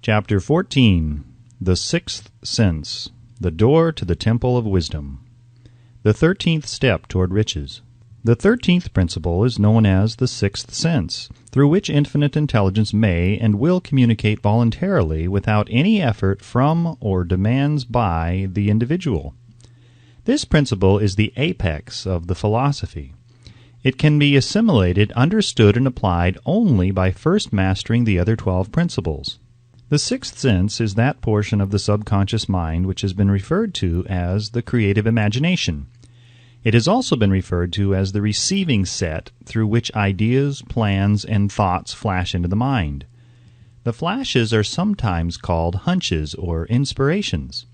Chapter 14. The Sixth Sense, the Door to the Temple of Wisdom. The 13th Step toward Riches. The 13th principle is known as the Sixth Sense, through which infinite intelligence may and will communicate voluntarily without any effort from or demands by the individual. This principle is the apex of the philosophy. It can be assimilated, understood, and applied only by first mastering the other 12 principles. The sixth sense is that portion of the subconscious mind which has been referred to as the creative imagination. It has also been referred to as the receiving set through which ideas, plans, and thoughts flash into the mind. The flashes are sometimes called hunches or inspirations.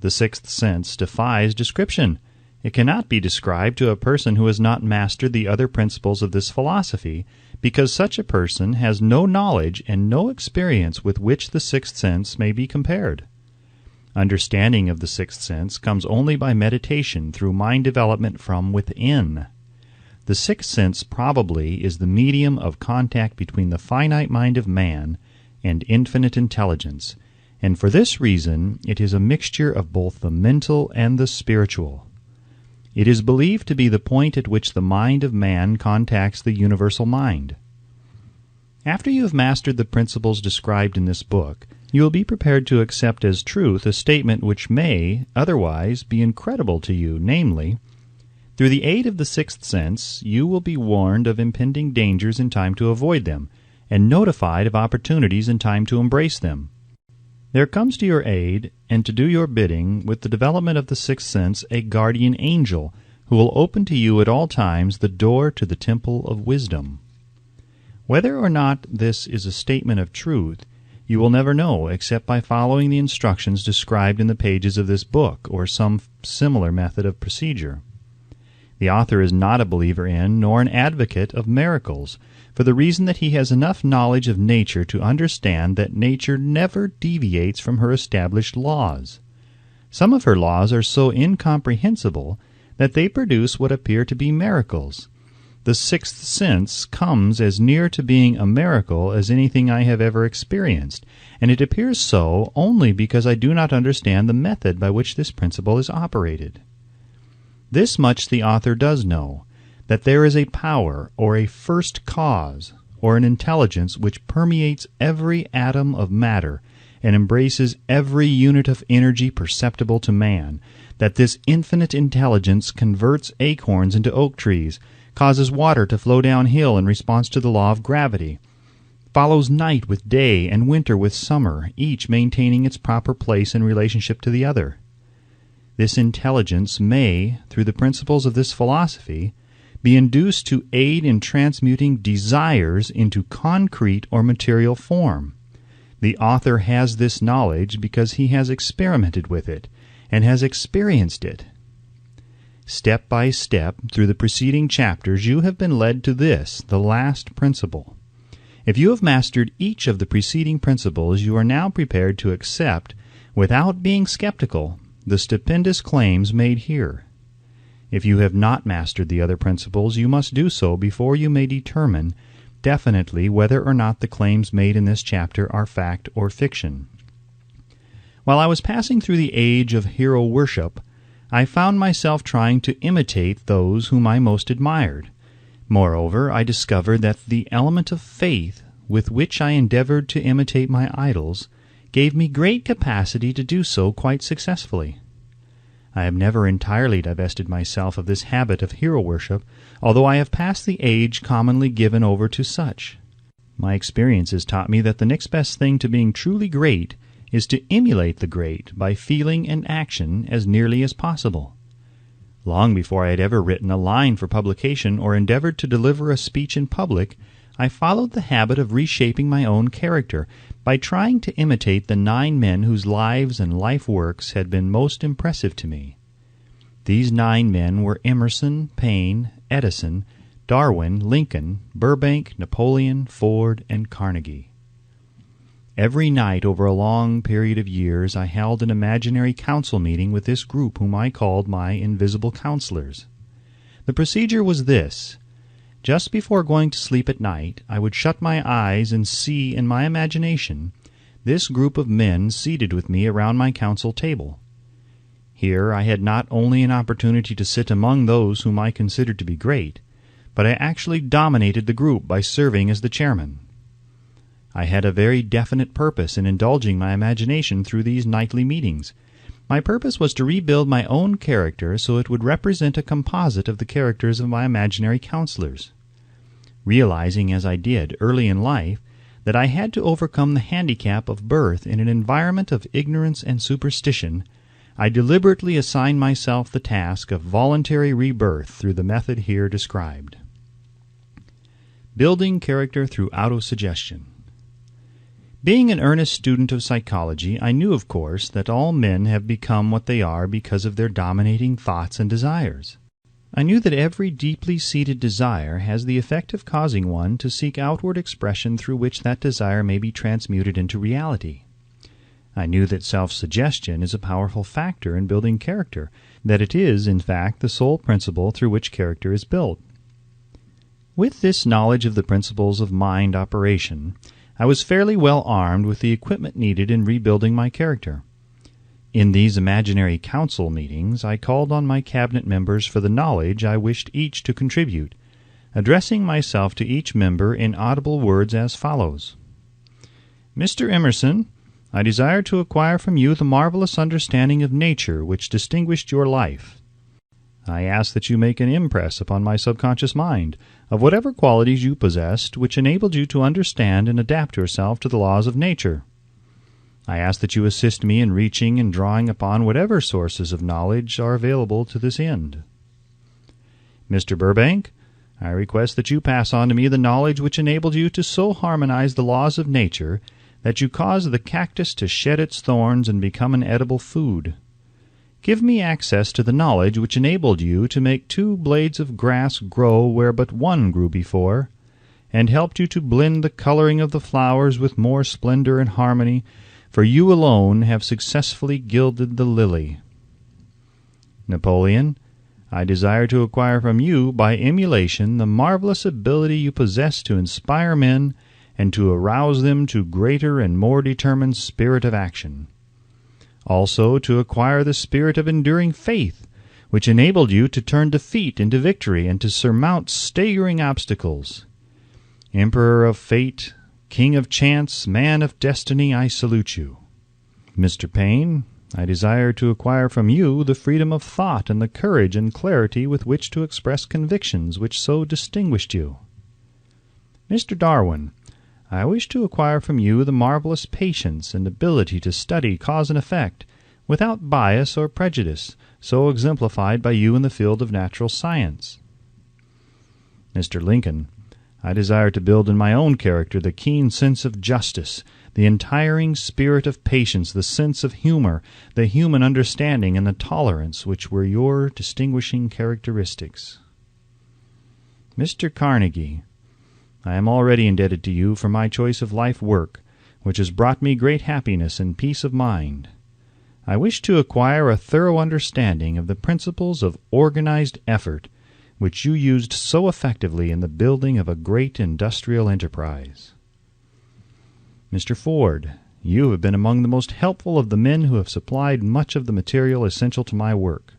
The sixth sense defies description. It cannot be described to a person who has not mastered the other principles of this philosophy, because such a person has no knowledge and no experience with which the sixth sense may be compared. Understanding of the sixth sense comes only by meditation through mind development from within. The sixth sense probably is the medium of contact between the finite mind of man and infinite intelligence, and for this reason it is a mixture of both the mental and the spiritual. It is believed to be the point at which the mind of man contacts the universal mind. After you have mastered the principles described in this book, you will be prepared to accept as truth a statement which may, otherwise, be incredible to you, namely, through the aid of the sixth sense, you will be warned of impending dangers in time to avoid them, and notified of opportunities in time to embrace them. There comes to your aid, and to do your bidding, with the development of the sixth sense, a guardian angel, who will open to you at all times the door to the temple of wisdom. Whether or not this is a statement of truth, you will never know except by following the instructions described in the pages of this book, or some similar method of procedure. The author is not a believer in, nor an advocate of miracles, for the reason that he has enough knowledge of nature to understand that nature never deviates from her established laws. Some of her laws are so incomprehensible that they produce what appear to be miracles. The sixth sense comes as near to being a miracle as anything I have ever experienced, and it appears so only because I do not understand the method by which this principle is operated. This much the author does know, that there is a power, or a first cause, or an intelligence which permeates every atom of matter and embraces every unit of energy perceptible to man, that this infinite intelligence converts acorns into oak trees, causes water to flow downhill in response to the law of gravity, follows night with day and winter with summer, each maintaining its proper place in relationship to the other. This intelligence may, through the principles of this philosophy, be induced to aid in transmuting desires into concrete or material form. The author has this knowledge because he has experimented with it and has experienced it. Step by step, through the preceding chapters, you have been led to this, the last principle. If you have mastered each of the preceding principles, you are now prepared to accept, without being skeptical, the stupendous claims made here. If you have not mastered the other principles, you must do so before you may determine definitely whether or not the claims made in this chapter are fact or fiction. While I was passing through the age of hero worship, I found myself trying to imitate those whom I most admired. Moreover, I discovered that the element of faith with which I endeavored to imitate my idols gave me great capacity to do so quite successfully. I have never entirely divested myself of this habit of hero worship, although I have passed the age commonly given over to such. My experience has taught me that the next best thing to being truly great is to emulate the great by feeling and action as nearly as possible. Long before I had ever written a line for publication or endeavored to deliver a speech in public, I followed the habit of reshaping my own character by trying to imitate the 9 men whose lives and life works had been most impressive to me. These 9 men were Emerson, Paine, Edison, Darwin, Lincoln, Burbank, Napoleon, Ford, and Carnegie. Every night over a long period of years I held an imaginary council meeting with this group whom I called my invisible counselors. The procedure was this. Just before going to sleep at night, I would shut my eyes and see in my imagination this group of men seated with me around my council table. Here I had not only an opportunity to sit among those whom I considered to be great, but I actually dominated the group by serving as the chairman. I had a very definite purpose in indulging my imagination through these nightly meetings. My purpose was to rebuild my own character so it would represent a composite of the characters of my imaginary counselors. Realizing, as I did early in life, that I had to overcome the handicap of birth in an environment of ignorance and superstition, I deliberately assigned myself the task of voluntary rebirth through the method here described. Building character through autosuggestion. Being an earnest student of psychology, I knew, of course, that all men have become what they are because of their dominating thoughts and desires. I knew that every deeply seated desire has the effect of causing one to seek outward expression through which that desire may be transmuted into reality. I knew that self-suggestion is a powerful factor in building character, that it is, in fact, the sole principle through which character is built. With this knowledge of the principles of mind operation, I was fairly well armed with the equipment needed in rebuilding my character. In these imaginary council meetings, I called on my cabinet members for the knowledge I wished each to contribute, addressing myself to each member in audible words as follows. Mr. Emerson, I desire to acquire from you the marvelous understanding of nature which distinguished your life. I ask that you make an impress upon my subconscious mind of whatever qualities you possessed which enabled you to understand and adapt yourself to the laws of nature. I ask that you assist me in reaching and drawing upon whatever sources of knowledge are available to this end. Mr. Burbank, I request that you pass on to me the knowledge which enabled you to so harmonize the laws of nature that you caused the cactus to shed its thorns and become an edible food. Give me access to the knowledge which enabled you to make 2 blades of grass grow where but 1 grew before, and helped you to blend the coloring of the flowers with more splendor and harmony, for you alone have successfully gilded the lily. Napoleon, I desire to acquire from you by emulation the marvelous ability you possess to inspire men and to arouse them to greater and more determined spirit of action. Also to acquire the spirit of enduring faith, which enabled you to turn defeat into victory and to surmount staggering obstacles. Emperor of fate, king of chance, man of destiny, I salute you. Mr. Payne, I desire to acquire from you the freedom of thought and the courage and clarity with which to express convictions which so distinguished you. Mr. Darwin, I wish to acquire from you the marvelous patience and ability to study cause and effect, without bias or prejudice, so exemplified by you in the field of natural science. Mr. Lincoln, I desire to build in my own character the keen sense of justice, the untiring spirit of patience, the sense of humor, the human understanding, and the tolerance which were your distinguishing characteristics. Mr. Carnegie, I am already indebted to you for my choice of life work, which has brought me great happiness and peace of mind. I wish to acquire a thorough understanding of the principles of organized effort, which you used so effectively in the building of a great industrial enterprise. Mr. Ford, you have been among the most helpful of the men who have supplied much of the material essential to my work.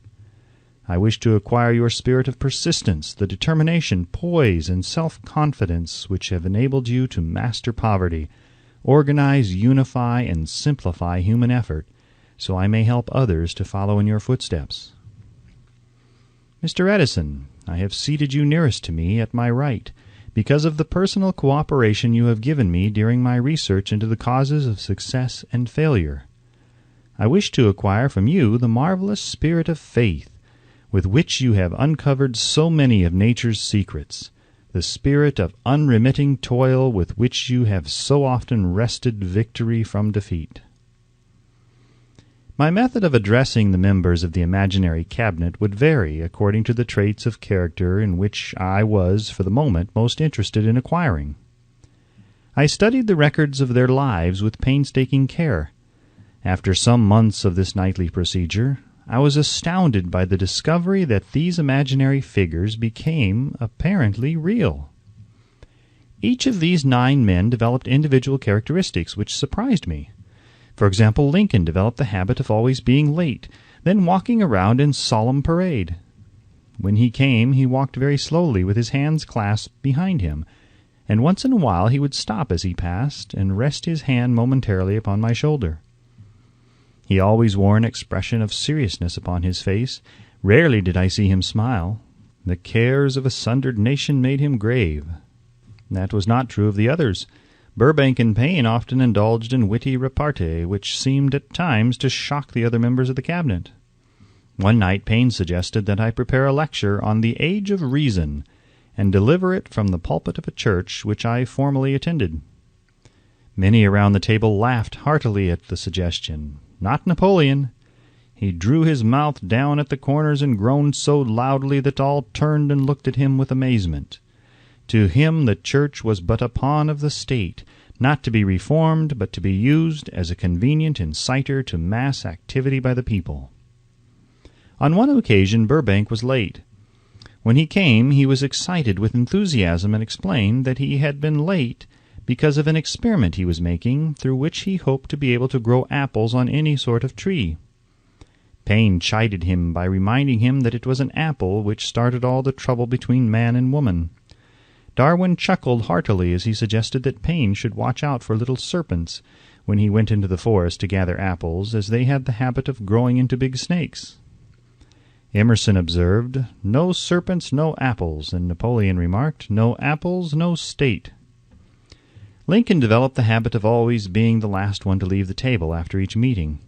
I wish to acquire your spirit of persistence, the determination, poise, and self-confidence which have enabled you to master poverty, organize, unify, and simplify human effort, so I may help others to follow in your footsteps. Mr. Edison, I have seated you nearest to me at my right, because of the personal cooperation you have given me during my research into the causes of success and failure. I wish to acquire from you the marvelous spirit of faith, with which you have uncovered so many of nature's secrets, the spirit of unremitting toil with which you have so often wrested victory from defeat. My method of addressing the members of the imaginary cabinet would vary according to the traits of character in which I was, for the moment, most interested in acquiring. I studied the records of their lives with painstaking care. After some months of this nightly procedure, I was astounded by the discovery that these imaginary figures became apparently real. Each of these 9 men developed individual characteristics which surprised me. For example, Lincoln developed the habit of always being late, then walking around in solemn parade. When he came, he walked very slowly with his hands clasped behind him, and once in a while he would stop as he passed and rest his hand momentarily upon my shoulder. He always wore an expression of seriousness upon his face. Rarely did I see him smile. The cares of a sundered nation made him grave. That was not true of the others. Burbank and Payne often indulged in witty repartee, which seemed at times to shock the other members of the cabinet. One night Payne suggested that I prepare a lecture on the Age of Reason, and deliver it from the pulpit of a church which I formerly attended. Many around the table laughed heartily at the suggestion. Not Napoleon. He drew his mouth down at the corners and groaned so loudly that all turned and looked at him with amazement. To him the church was but a pawn of the state, not to be reformed, but to be used as a convenient inciter to mass activity by the people. On one occasion Burbank was late. When he came, he was excited with enthusiasm and explained that he had been late because of an experiment he was making, through which he hoped to be able to grow apples on any sort of tree. Payne chided him by reminding him that it was an apple which started all the trouble between man and woman. Darwin chuckled heartily as he suggested that Payne should watch out for little serpents when he went into the forest to gather apples, as they had the habit of growing into big snakes. Emerson observed, "No serpents, no apples," and Napoleon remarked, "No apples, no state." Lincoln developed the habit of always being the last one to leave the table after each meeting.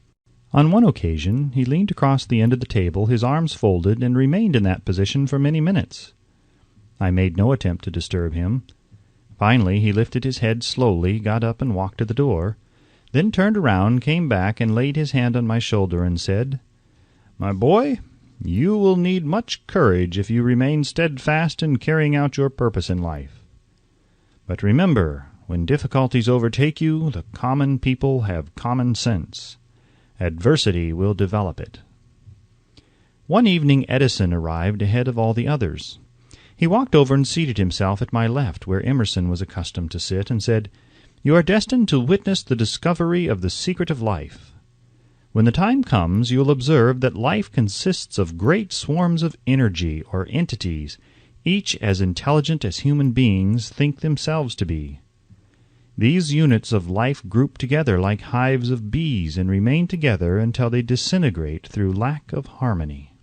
On one occasion he leaned across the end of the table, his arms folded, and remained in that position for many minutes. I made no attempt to disturb him. Finally he lifted his head slowly, got up and walked to the door, then turned around, came back, and laid his hand on my shoulder and said, "My boy, you will need much courage if you remain steadfast in carrying out your purpose in life. But remember, when difficulties overtake you, the common people have common sense. Adversity will develop it." One evening Edison arrived ahead of all the others. He walked over and seated himself at my left, where Emerson was accustomed to sit, and said, "You are destined to witness the discovery of the secret of life. When the time comes, you will observe that life consists of great swarms of energy or entities, each as intelligent as human beings think themselves to be. These units of life group together like hives of bees and remain together until they disintegrate through lack of harmony.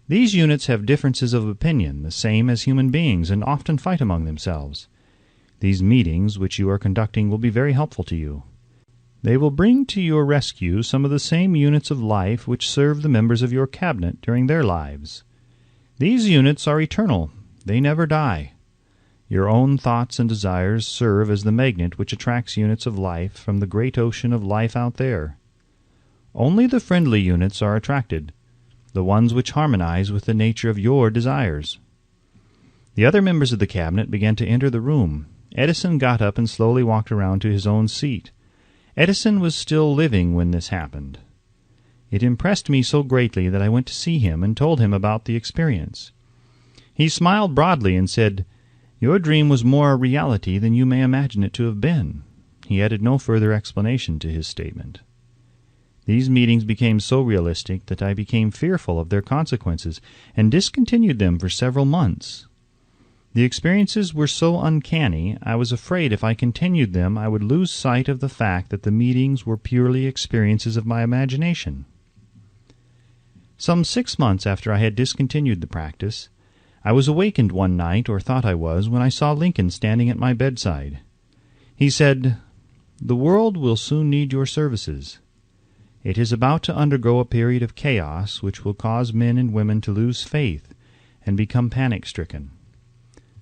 These units have differences of opinion, the same as human beings, and often fight among themselves. These meetings which you are conducting will be very helpful to you. They will bring to your rescue some of the same units of life which serve the members of your cabinet during their lives. These units are eternal. They never die. Your own thoughts and desires serve as the magnet which attracts units of life from the great ocean of life out there. Only the friendly units are attracted, the ones which harmonize with the nature of your desires. The other members of the cabinet began to enter the room. Edison got up and slowly walked around to his own seat. Edison was still living when this happened. It impressed me so greatly that I went to see him and told him about the experience. He smiled broadly and said, "Your dream was more a reality than you may imagine it to have been." He added no further explanation to his statement. These meetings became so realistic that I became fearful of their consequences and discontinued them for several months. The experiences were so uncanny, I was afraid if I continued them I would lose sight of the fact that the meetings were purely experiences of my imagination. Some 6 months after I had discontinued the practice, I was awakened one night, or thought I was, when I saw Lincoln standing at my bedside. He said, "The world will soon need your services. It is about to undergo a period of chaos which will cause men and women to lose faith and become panic-stricken.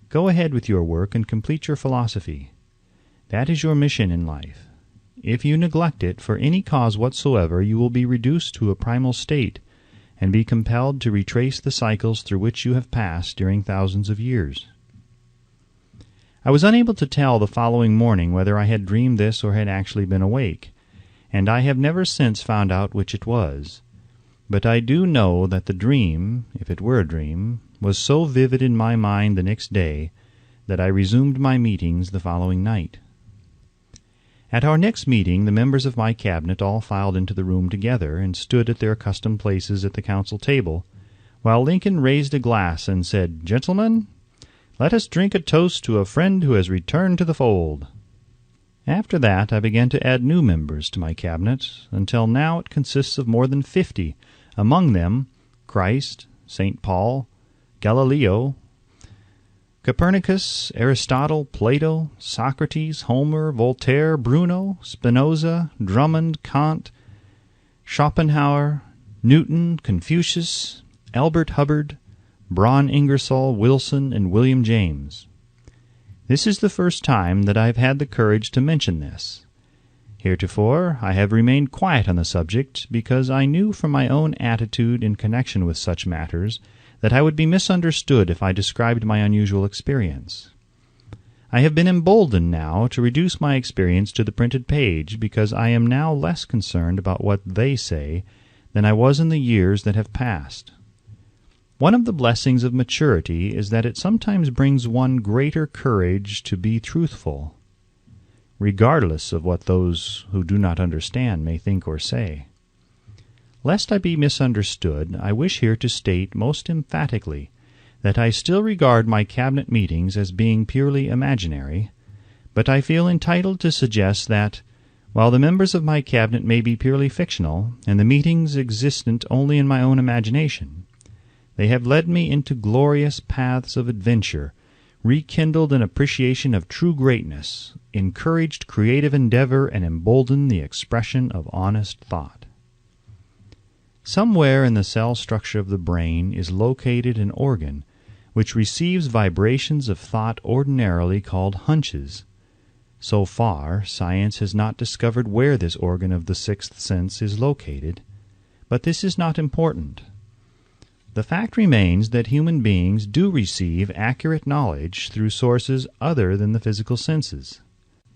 Go ahead with your work and complete your philosophy. That is your mission in life. If you neglect it for any cause whatsoever, you will be reduced to a primal state and be compelled to retrace the cycles through which you have passed during thousands of years." I was unable to tell the following morning whether I had dreamed this or had actually been awake, and I have never since found out which it was. But I do know that the dream, if it were a dream, was so vivid in my mind the next day that I resumed my meetings the following night. At our next meeting the members of my cabinet all filed into the room together and stood at their accustomed places at the council table, while Lincoln raised a glass and said, "Gentlemen, let us drink a toast to a friend who has returned to the fold." After that I began to add new members to my cabinet, until now it consists of more than 50, among them Christ, St. Paul, Galileo, Copernicus, Aristotle, Plato, Socrates, Homer, Voltaire, Bruno, Spinoza, Drummond, Kant, Schopenhauer, Newton, Confucius, Albert Hubbard, Braun Ingersoll, Wilson, and William James. This is the first time that I have had the courage to mention this. Heretofore I have remained quiet on the subject because I knew from my own attitude in connection with such matters that I would be misunderstood if I described my unusual experience. I have been emboldened now to reduce my experience to the printed page because I am now less concerned about what they say than I was in the years that have passed. One of the blessings of maturity is that it sometimes brings one greater courage to be truthful, regardless of what those who do not understand may think or say. Lest I be misunderstood, I wish here to state most emphatically that I still regard my cabinet meetings as being purely imaginary, but I feel entitled to suggest that, while the members of my cabinet may be purely fictional, and the meetings existent only in my own imagination, they have led me into glorious paths of adventure, rekindled an appreciation of true greatness, encouraged creative endeavor, and emboldened the expression of honest thought. Somewhere in the cell structure of the brain is located an organ which receives vibrations of thought ordinarily called hunches. So far, science has not discovered where this organ of the sixth sense is located, but this is not important. The fact remains that human beings do receive accurate knowledge through sources other than the physical senses.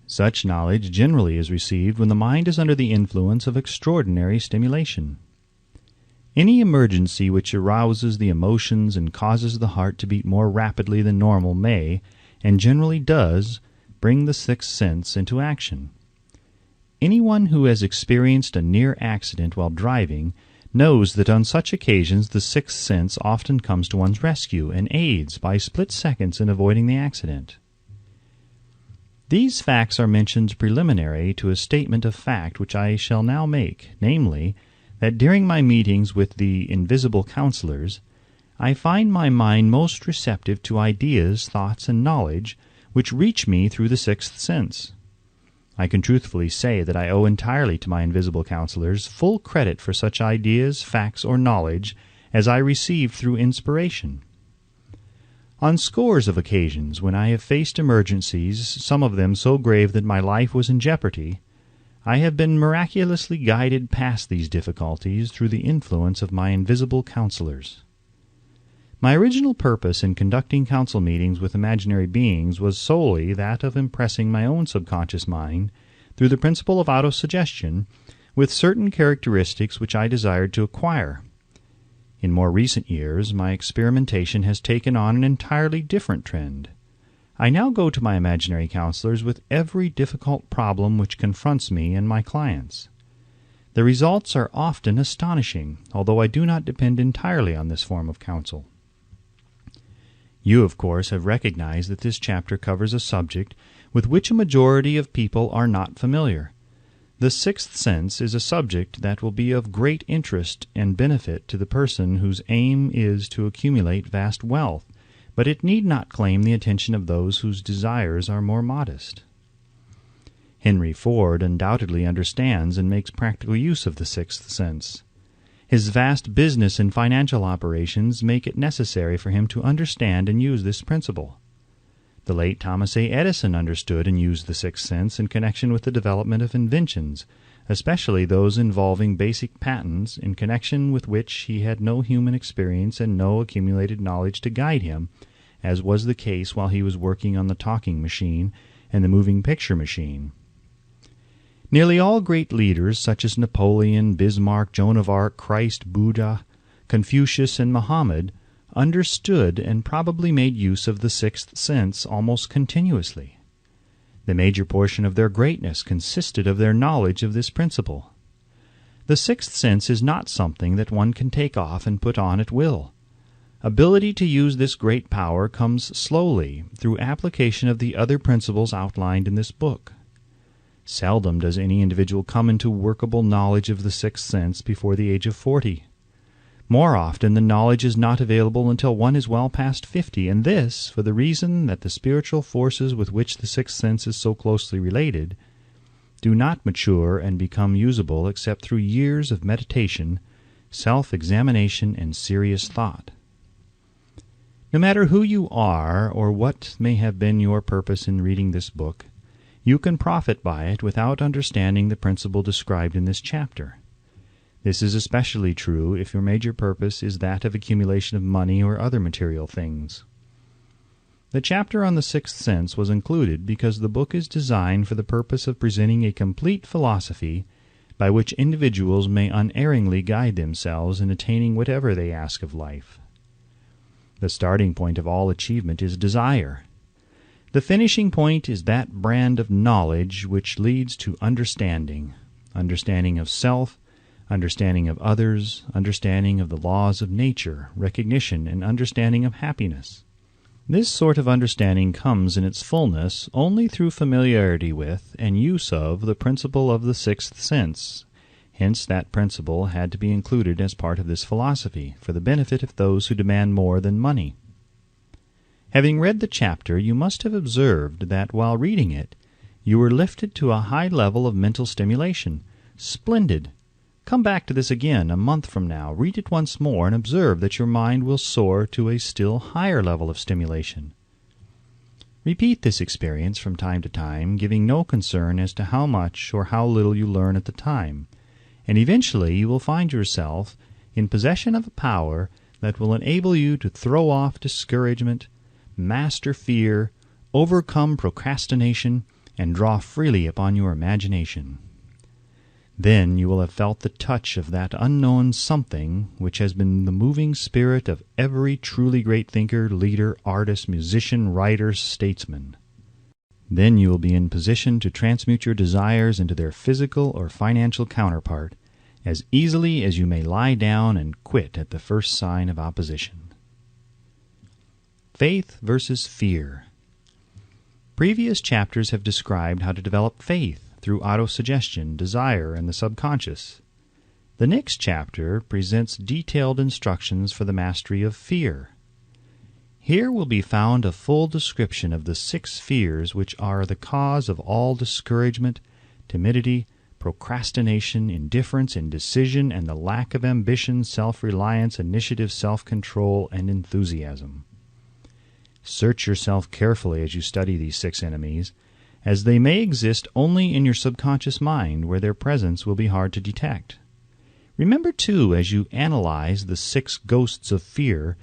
Such knowledge generally is received when the mind is under the influence of extraordinary stimulation. Any emergency which arouses the emotions and causes the heart to beat more rapidly than normal may, and generally does, bring the sixth sense into action. Anyone who has experienced a near accident while driving knows that on such occasions the sixth sense often comes to one's rescue and aids by split seconds in avoiding the accident. These facts are mentioned preliminary to a statement of fact which I shall now make, namely, that during my meetings with the invisible counselors, I find my mind most receptive to ideas, thoughts, and knowledge which reach me through the sixth sense. I can truthfully say that I owe entirely to my invisible counselors full credit for such ideas, facts, or knowledge as I received through inspiration. On scores of occasions when I have faced emergencies, some of them so grave that my life was in jeopardy, I have been miraculously guided past these difficulties through the influence of my invisible counselors. My original purpose in conducting council meetings with imaginary beings was solely that of impressing my own subconscious mind, through the principle of autosuggestion, with certain characteristics which I desired to acquire. In more recent years, my experimentation has taken on an entirely different trend. I now go to my imaginary counselors with every difficult problem which confronts me and my clients. The results are often astonishing, although I do not depend entirely on this form of counsel. You, of course, have recognized that this chapter covers a subject with which a majority of people are not familiar. The sixth sense is a subject that will be of great interest and benefit to the person whose aim is to accumulate vast wealth, but it need not claim the attention of those whose desires are more modest. Henry Ford undoubtedly understands and makes practical use of the sixth sense. His vast business and financial operations make it necessary for him to understand and use this principle. The late Thomas A. Edison understood and used the sixth sense in connection with the development of inventions, especially those involving basic patents, in connection with which he had no human experience and no accumulated knowledge to guide him, as was the case while he was working on the talking machine and the moving picture machine. Nearly all great leaders, such as Napoleon, Bismarck, Joan of Arc, Christ, Buddha, Confucius, and Muhammad, understood and probably made use of the sixth sense almost continuously. The major portion of their greatness consisted of their knowledge of this principle. The sixth sense is not something that one can take off and put on at will. Ability to use this great power comes slowly through application of the other principles outlined in this book. Seldom does any individual come into workable knowledge of the sixth sense before the age of 40. More often, the knowledge is not available until one is well past 50, and this for the reason that the spiritual forces with which the sixth sense is so closely related do not mature and become usable except through years of meditation, self-examination, and serious thought. No matter who you are or what may have been your purpose in reading this book, you can profit by it without understanding the principle described in this chapter. This is especially true if your major purpose is that of accumulation of money or other material things. The chapter on the sixth sense was included because the book is designed for the purpose of presenting a complete philosophy by which individuals may unerringly guide themselves in attaining whatever they ask of life. The starting point of all achievement is desire. The finishing point is that brand of knowledge which leads to understanding of self, understanding of others, understanding of the laws of nature, recognition, and understanding of happiness. This sort of understanding comes in its fullness only through familiarity with and use of the principle of the sixth sense. Hence that principle had to be included as part of this philosophy, for the benefit of those who demand more than money. Having read the chapter, you must have observed that while reading it, you were lifted to a high level of mental stimulation. Splendid! Come back to this again a month from now, read it once more, and observe that your mind will soar to a still higher level of stimulation. Repeat this experience from time to time, giving no concern as to how much or how little you learn at the time, and eventually you will find yourself in possession of a power that will enable you to throw off discouragement, master fear, overcome procrastination, and draw freely upon your imagination. Then you will have felt the touch of that unknown something which has been the moving spirit of every truly great thinker, leader, artist, musician, writer, statesman. Then you will be in position to transmute your desires into their physical or financial counterpart as easily as you may lie down and quit at the first sign of opposition. Faith versus fear. Previous chapters have described how to develop faith through autosuggestion, desire, and the subconscious. The next chapter presents detailed instructions for the mastery of fear. Here will be found a full description of the 6 fears which are the cause of all discouragement, timidity, procrastination, indifference, indecision, and the lack of ambition, self-reliance, initiative, self-control, and enthusiasm. Search yourself carefully as you study these 6 enemies, as they may exist only in your subconscious mind, where their presence will be hard to detect. Remember, too, as you analyze the 6 ghosts of fear,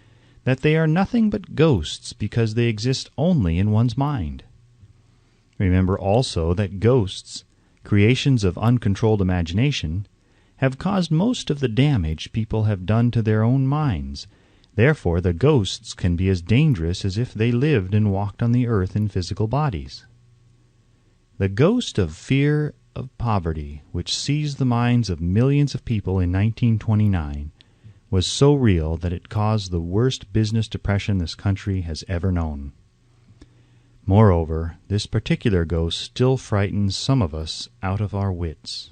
that they are nothing but ghosts because they exist only in one's mind. Remember also that ghosts, creations of uncontrolled imagination, have caused most of the damage people have done to their own minds. Therefore, the ghosts can be as dangerous as if they lived and walked on the earth in physical bodies. The ghost of fear of poverty, which seized the minds of millions of people in 1929, was so real that it caused the worst business depression this country has ever known. Moreover, this particular ghost still frightens some of us out of our wits.